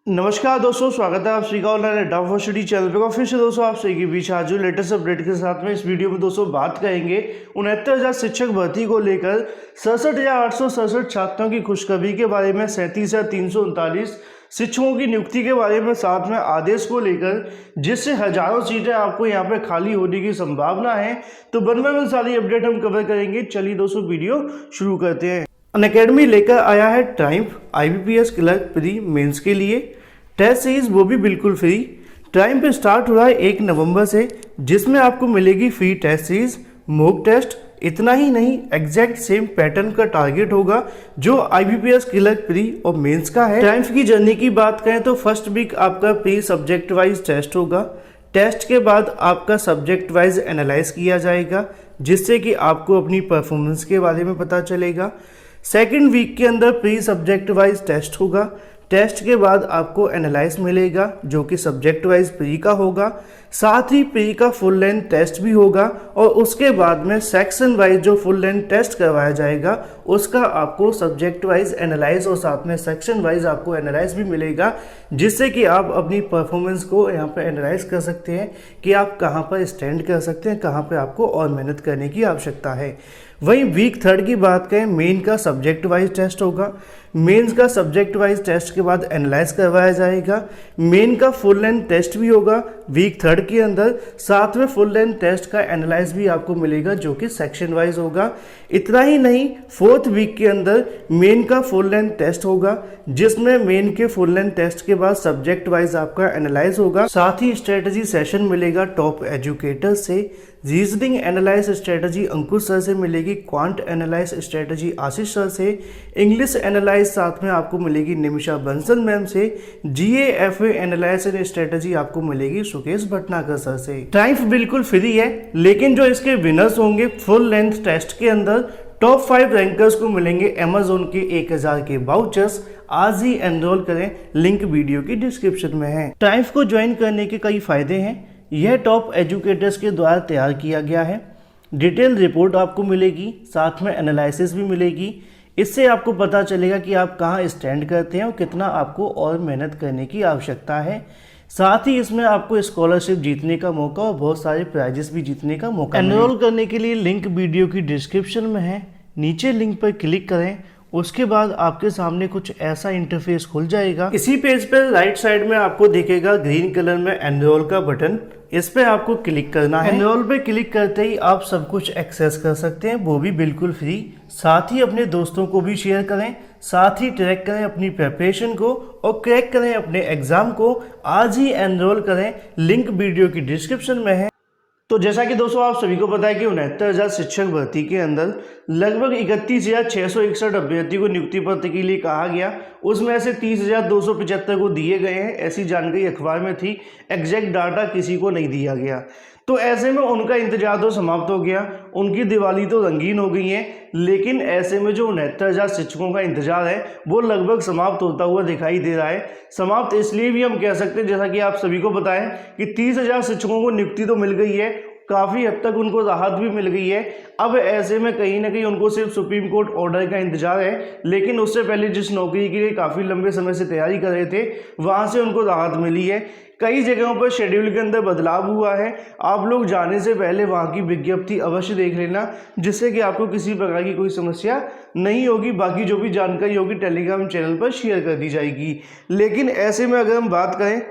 नमस्कार दोस्तों, स्वागत है आप सभी का ऑनलाइन डाउट स्टडी चैनल पे। फिर से दोस्तों आप सभी के बीच आज लेटेस्ट अपडेट के साथ में इस वीडियो में दोस्तों बात करेंगे 69,000 शिक्षक भर्ती को लेकर 67,867 छात्रों की खुशखबरी के बारे में, 37,339 शिक्षकों की नियुक्ति के बारे में, साथ में आदेश को लेकर जिससे हजारों सीटें आपको यहाँ पे खाली होने की संभावना है। तो बन सारी अपडेट हम कवर करेंगे। चलिए दोस्तों वीडियो शुरू करते हैं। अनअकैडमी लेकर आया है triumph IBPS clerk pre mains के लिए टेस्ट सीरीज, वो भी बिल्कुल फ्री। ट्राइम्फ पे स्टार्ट हुआ है 1 नवंबर से, जिसमें आपको मिलेगी free test series, mock test. इतना ही नहीं, एग्जैक्ट सेम पैटर्न का टारगेट होगा जो IBPS क्लर्क प्री और मेंस का है। ट्राइम्फ की जर्नी की बात करें तो फर्स्ट वीक आपका प्री सब्जेक्ट वाइज टेस्ट होगा। टेस्ट के बाद आपका सब्जेक्ट वाइज एनालाइज किया जाएगा, जिससे कि आपको अपनी परफॉर्मेंस के बारे में पता चलेगा। सेकेंड वीक के अंदर प्री सब्जेक्ट वाइज टेस्ट होगा। टेस्ट के बाद आपको एनालाइज मिलेगा जो कि सब्जेक्ट वाइज प्री का होगा, साथ ही प्री का फुल लेंथ टेस्ट भी होगा। और उसके बाद में सेक्शन वाइज जो फुल लेंथ टेस्ट करवाया जाएगा उसका आपको सब्जेक्ट वाइज एनालाइज और साथ में सेक्शन वाइज आपको एनालाइज भी मिलेगा, जिससे कि आप अपनी परफॉर्मेंस को यहाँ पर एनालाइज कर सकते हैं कि आप कहाँ पर स्टैंड कर सकते हैं, कहाँ पर आपको और मेहनत करने की आवश्यकता है। वहीं वीक थर्ड की बात करें, मेन का सब्जेक्ट वाइज टेस्ट होगा। मेंस का सब्जेक्ट वाइज टेस्ट के बाद एनालाइज करवाया जाएगा। मेन का फुल लेंथ टेस्ट भी होगा वीक थर्ड के अंदर, साथ में फुल लेंथ टेस्ट का एनालाइज भी आपको मिलेगा जो कि सेक्शन वाइज होगा। इतना ही नहीं, फोर्थ वीक के अंदर मेन का फुल लेंथ टेस्ट होगा, जिसमें मेन के फुल लेंथ टेस्ट के बाद सब्जेक्ट वाइज आपका एनालाइज होगा। साथ ही स्ट्रेटजी सेशन मिलेगा टॉप एजुकेटर से। रीजनिंग एनालाइज स्ट्रेटजी अंकुश सर से मिलेगी। क्वांट एनालाइज स्ट्रेटजी आशीष सर से। इंग्लिश एनालाइज साथ में आपको मिलेगी निमिषा बंसल मैम से। GAFA एनालाइज एंड स्ट्रेटजी आपको मिलेगी सुकेश भटनागर सर से। ट्राइम्फ बिल्कुल फ्री है, लेकिन जो इसके विनर्स होंगे फुल लेंथ टेस्ट के अंदर, टॉप 5 रैंकर्स को मिलेंगे अमेजोन के 1000 के वाउचर्स। आज ही एनरोल करें, लिंक वीडियो की डिस्क्रिप्शन में है। ट्राइम्फ को ज्वाइन करने के कई फायदे हैं। यह टॉप एजुकेटर्स के द्वारा तैयार किया गया है। डिटेल रिपोर्ट आपको मिलेगी, साथ में एनालिसिस भी मिलेगी। इससे आपको पता चलेगा कि आप कहाँ स्टैंड करते हैं और कितना आपको और मेहनत करने की आवश्यकता है। साथ ही इसमें आपको स्कॉलरशिप जीतने का मौका और बहुत सारे प्राइजेस भी जीतने का मौका। एनरोल करने के लिए लिंक वीडियो की डिस्क्रिप्शन में है, नीचे लिंक पर क्लिक करें। उसके बाद आपके सामने कुछ ऐसा इंटरफेस खुल जाएगा। इसी पेज पर राइट साइड में आपको दिखेगा ग्रीन कलर में एनरोल का बटन, इस पे आपको क्लिक करना है। एनरोल पे क्लिक करते ही आप सब कुछ एक्सेस कर सकते हैं, वो भी बिल्कुल फ्री। साथ ही अपने दोस्तों को भी शेयर करें, साथ ही ट्रैक करें अपनी प्रिपरेशन को और क्रैक करें अपने एग्जाम को। आज ही एनरोल करें, लिंक वीडियो की डिस्क्रिप्शन में है। तो जैसा कि दोस्तों आप सभी को पता है कि 69,000 शिक्षक भर्ती के अंदर लगभग 31,661 अभ्यर्थी को नियुक्ति पत्र के लिए कहा गया। उसमें से 30,275 को दिए गए हैं, ऐसी जानकारी अखबार में थी। एग्जैक्ट डाटा किसी को नहीं दिया गया। तो ऐसे में उनका इंतजार तो समाप्त हो गया, उनकी दिवाली तो रंगीन हो गई है। लेकिन ऐसे में जो 69,000 शिक्षकों का इंतजार है वो लगभग समाप्त होता हुआ दिखाई दे रहा है। समाप्त इसलिए भी हम कह सकते हैं, जैसा कि आप सभी को पता है कि 30,000 शिक्षकों को नियुक्ति तो मिल गई है, काफ़ी हद तक उनको राहत भी मिल गई है। अब ऐसे में कहीं ना कहीं उनको सिर्फ सुप्रीम कोर्ट ऑर्डर का इंतजार है, लेकिन उससे पहले जिस नौकरी के लिए काफ़ी लंबे समय से तैयारी कर रहे थे वहाँ से उनको राहत मिली है। कई जगहों पर शेड्यूल के अंदर बदलाव हुआ है। आप लोग जाने से पहले वहाँ की विज्ञप्ति अवश्य देख लेना, जिससे कि आपको किसी प्रकार की कोई समस्या नहीं होगी। बाकी जो भी जानकारी होगी टेलीग्राम चैनल पर शेयर कर दी जाएगी। लेकिन ऐसे में अगर हम बात करें,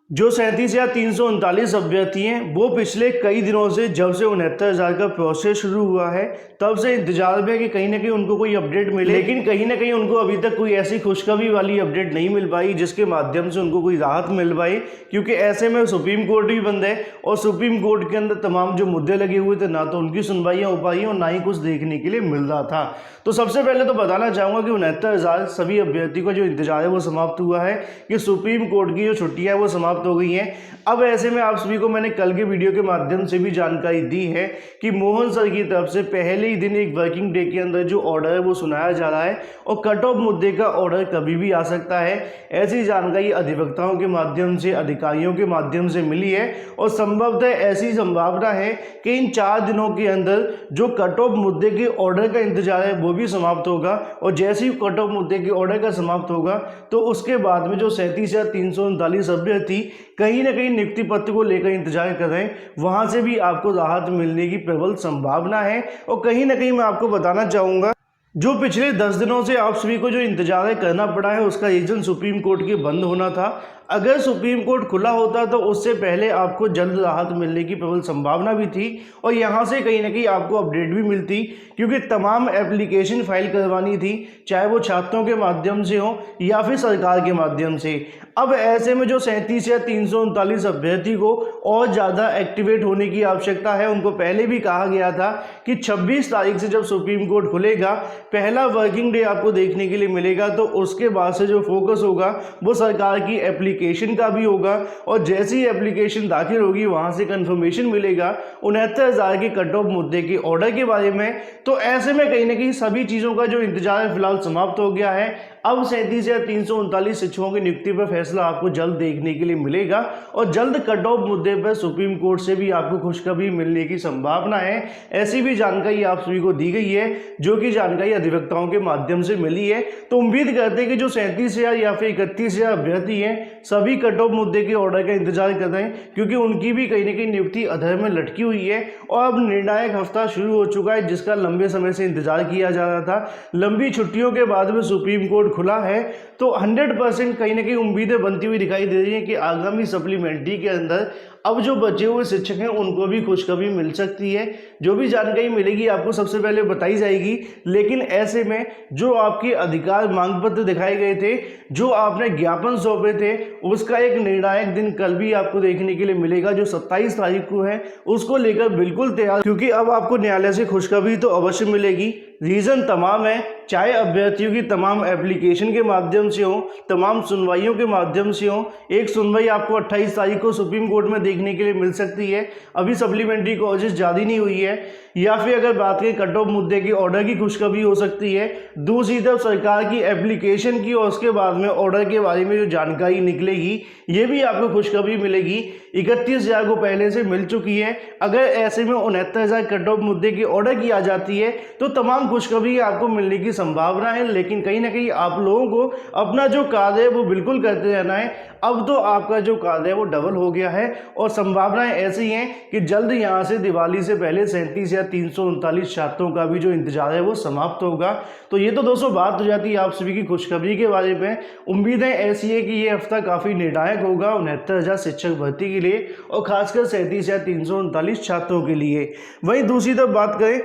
जो 37,339 अभ्यर्थी हैं वो पिछले कई दिनों से, जब से 69,000 का प्रोसेस शुरू हुआ है तब से इंतजार में कि कहीं ना कहीं उनको कोई अपडेट मिले, लेकिन कहीं ना कहीं उनको अभी तक कोई ऐसी खुशखबरी वाली अपडेट नहीं मिल पाई जिसके माध्यम से उनको कोई राहत मिल पाए। क्योंकि ऐसे में सुप्रीम कोर्ट भी बंद है और सुप्रीम कोर्ट के अंदर तमाम जो मुद्दे लगे हुए थे, ना तो उनकी सुनवाइयाँ हो पाई और ना ही कुछ देखने के लिए मिल रहा था। तो सबसे पहले तो बताना चाहूँगा कि 69,000 सभी अभ्यर्थी का जो इंतजार है वो समाप्त हुआ है, कि सुप्रीम कोर्ट की जो छुट्टियाँ है वो समाप्त समाप्त हो गई हैं। अब ऐसे में आप सभी को मैंने कल के वीडियो के माध्यम से भी जानकारी दी है कि मोहन सर की तरफ से पहले ही दिन एक वर्किंग डे के अंदर जो ऑर्डर है वो सुनाया जा रहा है और कट ऑफ मुद्दे का ऑर्डर कभी भी आ सकता है। ऐसी जानकारी अधिवक्ताओं के माध्यम से, अधिकारियों के माध्यम से मिली है और संभवतः ऐसी संभावना है कि इन 4 दिनों के अंदर जो कट ऑफ मुद्दे के ऑर्डर का इंतजार है वो भी समाप्त होगा और जैसे ही कट ऑफ मुद्दे के ऑर्डर का समाप्त होगा तो उसके बाद में जो 37,339 अभ्यर्थी कहीं ना कहीं नियुक्ति पत्र को लेकर इंतजार कर रहे हैं, वहां से भी आपको राहत मिलने की प्रबल संभावना है। और कहीं ना कहीं मैं आपको बताना चाहूँगा, जो पिछले 10 दिनों से आप सभी को जो इंतजार करना पड़ा है उसका रीजन सुप्रीम कोर्ट के बंद होना था। अगर सुप्रीम कोर्ट खुला होता तो उससे पहले आपको जल्द राहत मिलने की प्रबल संभावना भी थी और यहाँ से कहीं ना कहीं आपको अपडेट भी मिलती, क्योंकि तमाम एप्लीकेशन फाइल करवानी थी, चाहे वो छात्रों के माध्यम से हो या फिर सरकार के माध्यम से। अब ऐसे में जो 37 या 339 अभ्यर्थी को और ज़्यादा एक्टिवेट होने की आवश्यकता है। उनको पहले भी कहा गया था कि 26 तारीख से जब सुप्रीम कोर्ट खुलेगा, पहला वर्किंग डे आपको देखने के लिए मिलेगा, तो उसके बाद से जो फोकस होगा वो सरकार की एप्लीकेशन का भी होगा और जैसी एप्लीकेशन दाखिल होगी वहाँ से कंफर्मेशन मिलेगा 69,000 के कट ऑफ मुद्दे के ऑर्डर के बारे में। तो ऐसे में कहीं ना कहीं सभी चीज़ों का जो इंतजार फिलहाल समाप्त हो गया है। अब 37 या 339 शिक्षकों की नियुक्ति पर फैसला आपको जल्द देखने के लिए मिलेगा और जल्द कट ऑफ मुद्दे पर सुप्रीम कोर्ट से भी आपको खुशखबरी मिलने की संभावना है। ऐसी भी जानकारी आप सभी को दी गई है, जो कि जानकारी अधिवक्ताओं के माध्यम से मिली है। तो उम्मीद करते हैं कि जो 37,000 या फिर 31,000 अभ्यर्थी हैं सभी कट ऑफ मुद्दे के ऑर्डर का इंतजार कर रहे हैं, क्योंकि उनकी भी कहीं ना कहीं नियुक्ति अधर में लटकी हुई है और अब निर्णायक हफ्ता शुरू हो चुका है, जिसका लंबे समय से इंतजार किया जा रहा था। लंबी छुट्टियों के बाद में सुप्रीम कोर्ट खुला है तो 100% कहीं ना कहीं उम्मीदें बनती हुई दिखाई दे रही हैं कि आगामी सप्लीमेंट्री के अंदर अब जो बचे हुए शिक्षक हैं उनको भी खुशखबरी मिल सकती है। जो भी जानकारी मिलेगी आपको सबसे पहले बताई जाएगी, लेकिन ऐसे में जो आपके अधिकार मांग पत्र दिखाए गए थे, जो आपने ज्ञापन सौंपे थे, उसका एक निर्णायक दिन कल भी आपको देखने के लिए मिलेगा, जो 27 तारीख को है। उसको लेकर बिल्कुल तैयार, क्योंकि अब आपको न्यायालय से खुशखबरी तो अवश्य मिलेगी। रीज़न तमाम है, चाहे अभ्यर्थियों की तमाम एप्लीकेशन के माध्यम से हो, तमाम सुनवाइयों के माध्यम से हो। एक सुनवाई आपको 28 तारीख को सुप्रीम कोर्ट में देखने के लिए मिल सकती है, अभी सप्लीमेंट्री कॉजेस जारी नहीं हुई है। या फिर अगर बात करें कट ऑफ मुद्दे की ऑर्डर की खुशखबरी हो सकती है। दूसरी तरफ सरकार की एप्लीकेशन की और उसके बाद में ऑर्डर के बारे में जो जानकारी निकलेगी ये भी आपको खुशखबरी मिलेगी। 31,000 को पहले से मिल चुकी है। अगर ऐसे में 69,000 कट ऑफ मुद्दे की ऑर्डर की आ जाती है तो तमाम खुशखबरी आपको मिलने की संभावना है। लेकिन कहीं ना कहीं आप लोगों को अपना जो कार्य है वो बिल्कुल करते रहना है। अब तो आपका जो कार्य है वो डबल हो गया है और संभावनाएं ऐसी हैं कि जल्द यहाँ से दिवाली से पहले 37 या 339 छात्रों का भी जो इंतजार है वो समाप्त होगा। तो ये तो दोस्तों बात हो जाती है आप सभी की खुशखबरी के बारे में। उम्मीदें ऐसी है कि ये हफ्ता काफ़ी निर्णायक होगा 69,000 शिक्षक भर्ती के लिए और खासकर 37 या 339 छात्रों के लिए। वहीं दूसरी तरफ बात करें,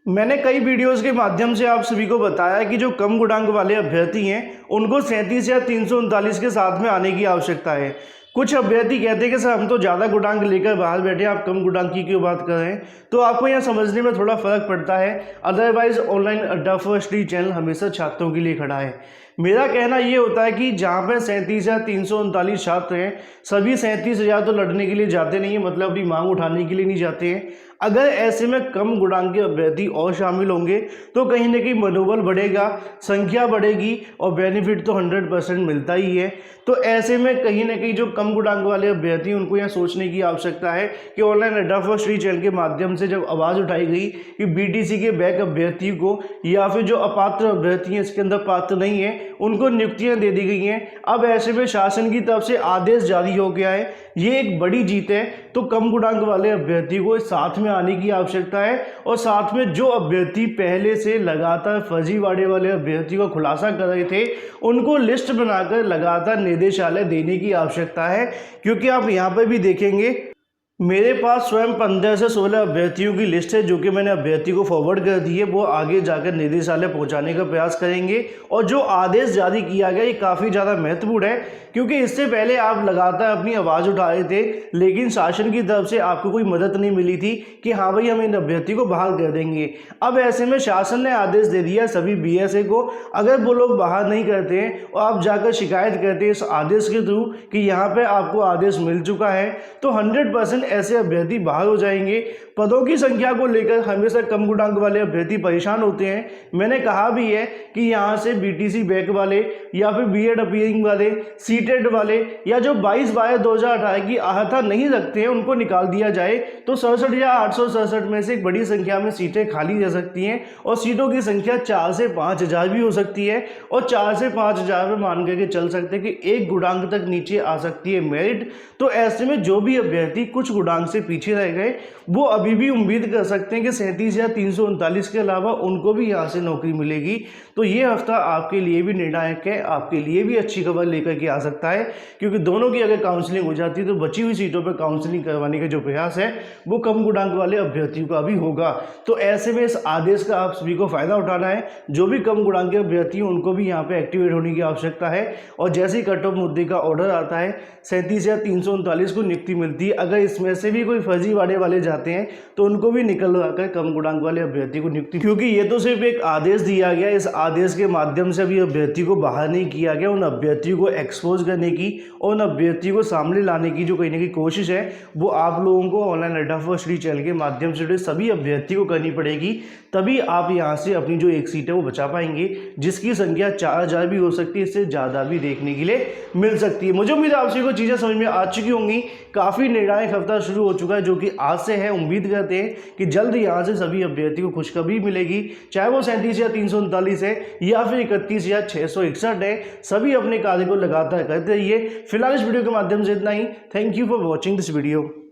मैंने कई वीडियोस के माध्यम से आप सभी को बताया कि जो कम गुणांक वाले अभ्यर्थी हैं उनको 37 या 339 के साथ में आने की आवश्यकता है। कुछ अभ्यर्थी कहते हैं कि सर हम तो ज़्यादा गुणांक लेकर बाहर बैठे, आप कम गुणांक की क्यों बात कर रहे हैं। तो आपको यहाँ समझने में थोड़ा फर्क पड़ता है। अदरवाइज ऑनलाइन अड्डा फर्स्ट डी चैनल हमेशा छात्रों के लिए खड़ा है। मेरा कहना ये होता है कि जहाँ पर 37 या 339 छात्र हैं, सभी 37,000 तो लड़ने के लिए जाते नहीं है, मतलब अपनी मांग उठाने के लिए नहीं जाते हैं। अगर ऐसे में कम गुणांक के अभ्यर्थी और शामिल होंगे तो कहीं ना कहीं मनोबल बढ़ेगा, संख्या बढ़ेगी और बेनिफिट तो 100% मिलता ही है। तो ऐसे में कहीं ना कहीं जो कम गुणांक वाले अभ्यर्थी उनको यह सोचने की आवश्यकता है कि ऑनलाइन अड्डा फर्स्ट डी चैनल के माध्यम से जब आवाज़ उठाई गई कि बीटीसी के बैक अभ्यर्थी को या फिर जो अपात्र अभ्यर्थी हैं, इसके अंदर पात्र नहीं है, उनको नियुक्तियां दे दी गई हैं। अब ऐसे में शासन की तरफ से आदेश जारी हो गया है, ये एक बड़ी जीत है। तो कम गुणांक वाले अभ्यर्थी को साथ में आने की आवश्यकता है और साथ में जो अभ्यर्थी पहले से लगातार फर्जीवाड़े वाले अभ्यर्थी को खुलासा कर रहे थे उनको लिस्ट बनाकर लगातार निदेशालय देने की आवश्यकता है। क्योंकि आप यहाँ पर भी देखेंगे मेरे पास स्वयं 15 से 16 अभ्यर्थियों की लिस्ट है जो कि मैंने अभ्यर्थी को फॉरवर्ड कर दी है। वो आगे जाकर निदेशालय पहुंचाने का प्रयास करेंगे। और जो आदेश जारी किया गया ये काफ़ी ज़्यादा महत्वपूर्ण है, क्योंकि इससे पहले आप लगातार अपनी आवाज़ उठा रहे थे, लेकिन शासन की तरफ से आपको कोई मदद नहीं मिली थी कि हाँ भाई हम इन अभ्यर्थी को बहाल कर देंगे। अब ऐसे में शासन ने आदेश दे दिया सभी बीएसए को, अगर वो लोग बहाल नहीं करते हैं और आप जाकर शिकायत करते हैं इस आदेश के थ्रू कि यहाँ पे आपको आदेश मिल चुका है, तो 100% ऐसे अभ्यर्थी बाहर हो जाएंगे। पदों की संख्या को लेकर हमेशा कम गुणांक वाले अभ्यर्थी परेशान होते हैं। मैंने कहा भी है कि यहाँ से बीटीसी बैक वाले या फिर बीएड अपीयरिंग वाले, सीटेट वाले या जो 22/12/2018 की अर्हता नहीं रखते हैं उनको निकाल दिया जाए, तो 67,867 में से एक बड़ी संख्या में सीटें खाली जा सकती हैं और सीटों की संख्या 4 से 5,000 भी हो सकती है। और 4 से 5,000 में मान करके चल सकते हैं कि 1 गुणांक तक नीचे आ सकती है मेरिट। तो ऐसे में जो भी अभ्यर्थी कुछ गुणांक से पीछे रह गए वो अभी भी उम्मीद कर सकते हैं कि 37,339 के अलावा उनको भी यहाँ से नौकरी मिलेगी। तो ये हफ्ता आपके लिए भी निर्णायक है, आपके लिए भी अच्छी खबर लेकर के आ सकता है, क्योंकि दोनों की अगर काउंसलिंग हो जाती है तो बची हुई सीटों पर काउंसलिंग करवाने का जो प्रयास है वो कम गुणांक वाले अभ्यर्थियों का भी होगा। तो ऐसे में इस आदेश का आप सभी को फायदा उठाना है। जो भी कम गुणांक के अभ्यर्थी हैं उनको भी यहाँ पे एक्टिवेट होने की आवश्यकता है। और जैसे ही कट ऑफ मुद्दे का ऑर्डर आता है 37,339 को नियुक्ति मिलती है। अगर इसमें से भी कोई फर्जीवाड़े वाले जाते हैं तो उनको भी निकलवा कर कम गुणांक वाले अभ्यर्थी को नियुक्ति, क्योंकि ये तो सिर्फ एक आदेश दिया गया, इस आदेश के माध्यम से अभी अभ्यर्थी को बाहर नहीं किया गया। उन अभ्यर्थियों को एक्सपोज करने की और उन अभ्यर्थियों को सामने लाने की जो कहीं ना कहीं कोशिश है वो आप लोगों को ऑनलाइन अड्डा फॉर स्टडी चैनल के माध्यम से सभी अभ्यर्थी को करनी पड़ेगी, तभी आप यहाँ से अपनी जो एक सीट है वो बचा पाएंगे, जिसकी संख्या 4,000 भी हो सकती है, इससे ज़्यादा भी देखने के लिए मिल सकती है। मुझे उम्मीद है आप सभी को चीज़ें समझ में आ चुकी होंगी। काफ़ी निर्णायक हफ्ता शुरू हो चुका है जो कि आज से है। उम्मीद करते हैं कि जल्द यहाँ से सभी अभ्यर्थी को खुशखबरी मिलेगी, चाहे वो 37,339 है या फिर 31,661 है। सभी अपने कार्य को लगातार करते रहिए। फिलहाल इस वीडियो के माध्यम से इतना ही। Thank you for watching this video.